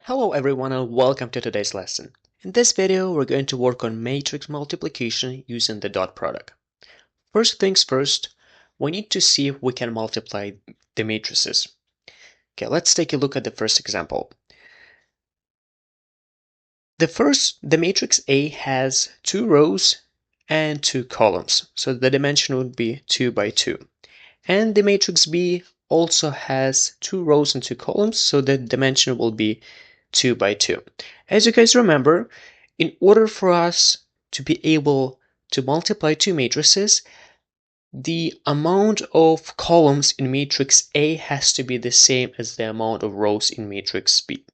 Hello everyone and welcome to today's lesson. In this video we're going to work on matrix multiplication using the dot product. First things first, we need to see if we can multiply the matrices. Okay, let's take a look at the first example. The matrix A has 2 rows and 2 columns, so the dimension would be 2 by 2. And the matrix B also has 2 rows and 2 columns, so the dimension will be 2 by 2. As you guys remember, in order for us to be able to multiply two matrices, the amount of columns in matrix A has to be the same as the amount of rows in matrix B.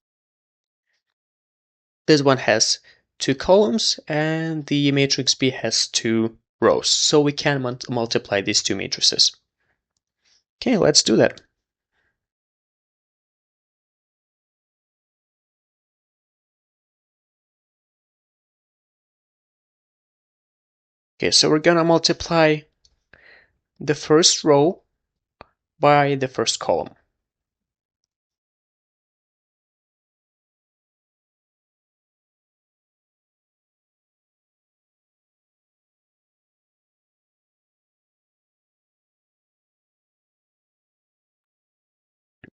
This one has 2 columns and the matrix B has 2 rows, so we can multiply these two matrices. Okay, let's do that. Okay, so we're gonna multiply the first row by the first column.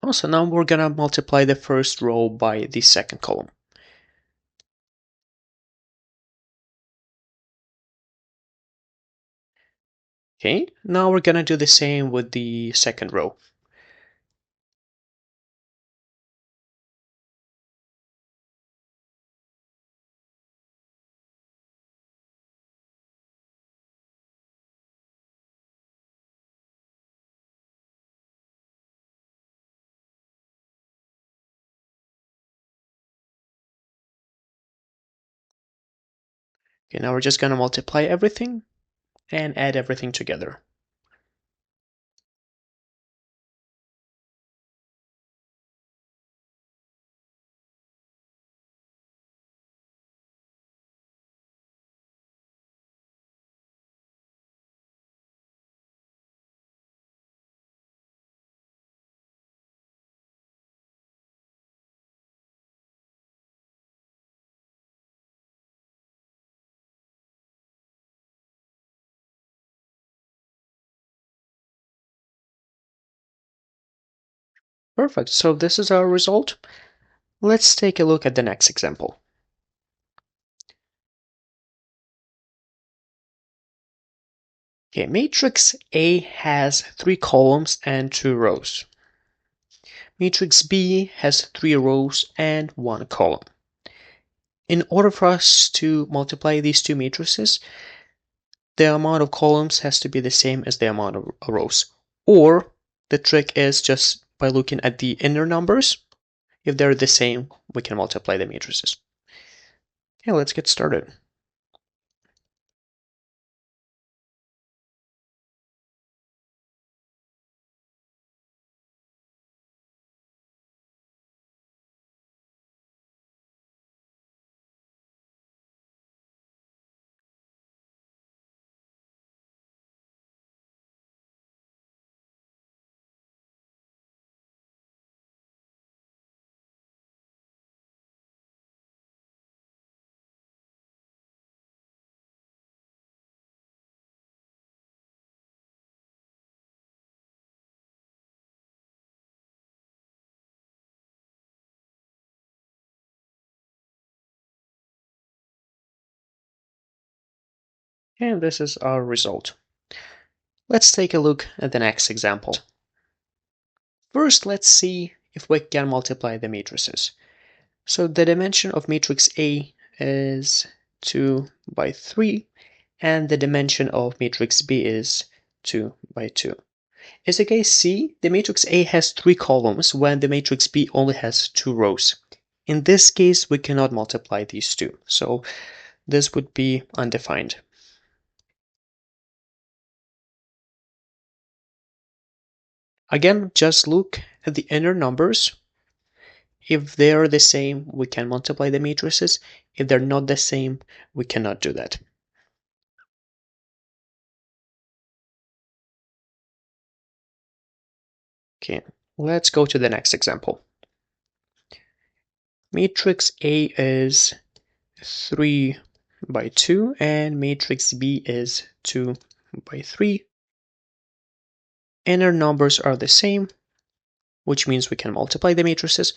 Also, now we're gonna multiply the first row by the second column. Okay, now we're gonna do the same with the second row. Okay, now we're just gonna multiply everything and add everything together. Perfect, so this is our result. Let's take a look at the next example. Okay, matrix A has 3 columns and 2 rows. Matrix B has 3 rows and 1 column. In order for us to multiply these two matrices, the amount of columns has to be the same as the amount of rows. Or the trick is just by looking at the inner numbers. If they're the same, we can multiply the matrices. Okay, let's get started. And this is our result. Let's take a look at the next example. First, let's see if we can multiply the matrices. So the dimension of matrix A is 2 by 3, and the dimension of matrix B is 2 by 2. As you guys see, the matrix A has 3 columns when the matrix B only has 2 rows. In this case, we cannot multiply these two, so this would be undefined. Again, just look at the inner numbers. If they are the same, we can multiply the matrices. If they're not the same, we cannot do that. Okay, let's go to the next example. Matrix A is 3 by 2 and matrix B is 2 by 3. And our numbers are the same, which means we can multiply the matrices.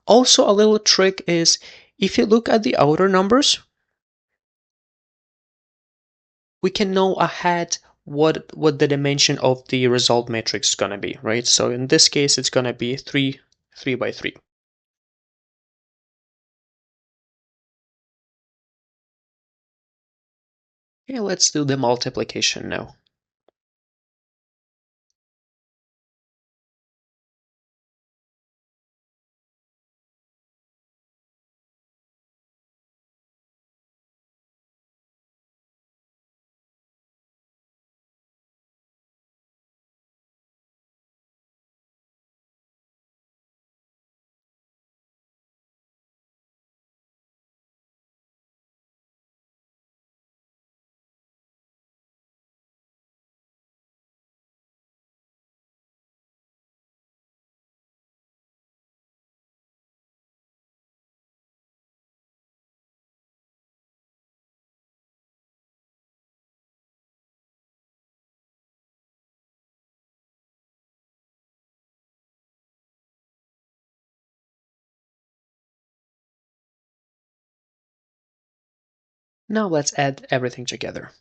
Also, a little trick is if you look at the outer numbers, we can know ahead what the dimension of the result matrix is going to be, right? So in this case, it's going to be 3 by 3. Okay, let's do the multiplication now. Now let's add everything together.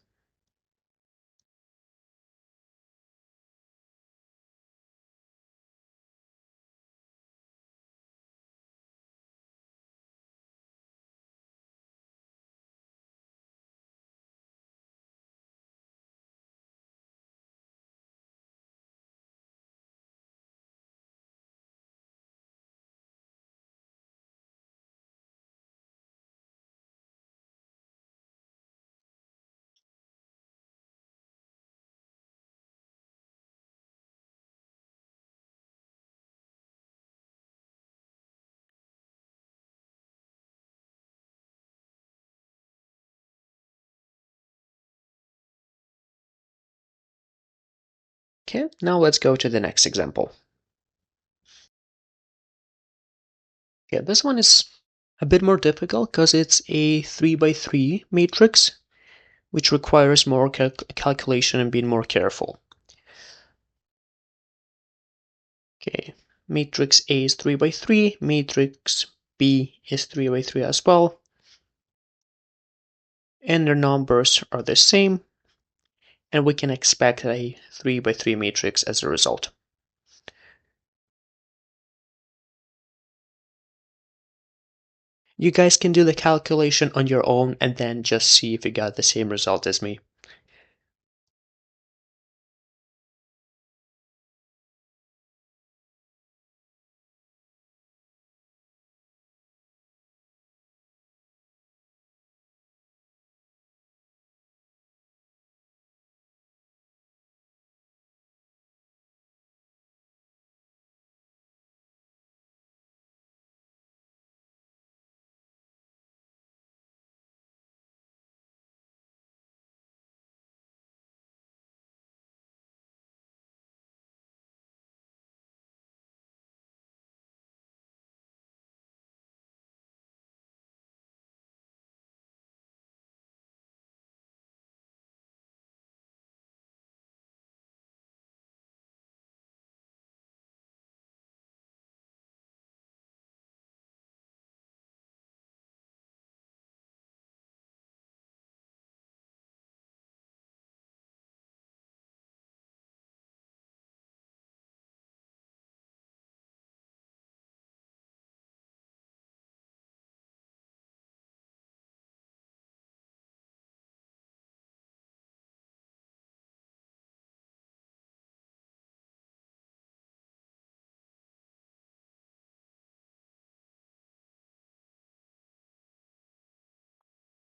Okay, now let's go to the next example. Okay, this one is a bit more difficult because it's a 3 by 3 matrix, which requires more calculation and being more careful. Okay, matrix A is 3 by 3, matrix B is 3 by 3 as well, and their numbers are the same, and we can expect a 3 by 3 matrix as a result. You guys can do the calculation on your own and then just see if you got the same result as me.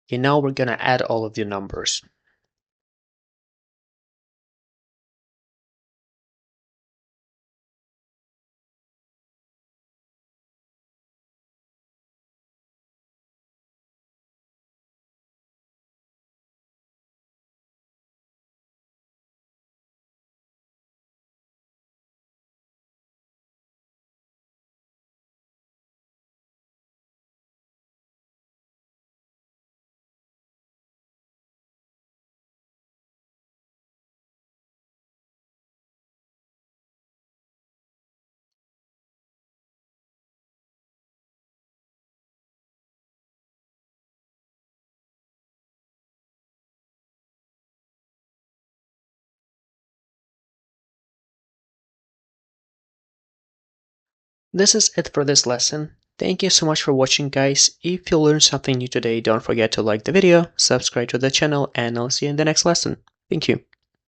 Okay, now we're gonna add all of the numbers. This is it for this lesson. Thank you so much for watching, guys. If you learned something new today, don't forget to like the video, subscribe to the channel, and I'll see you in the next lesson. Thank you.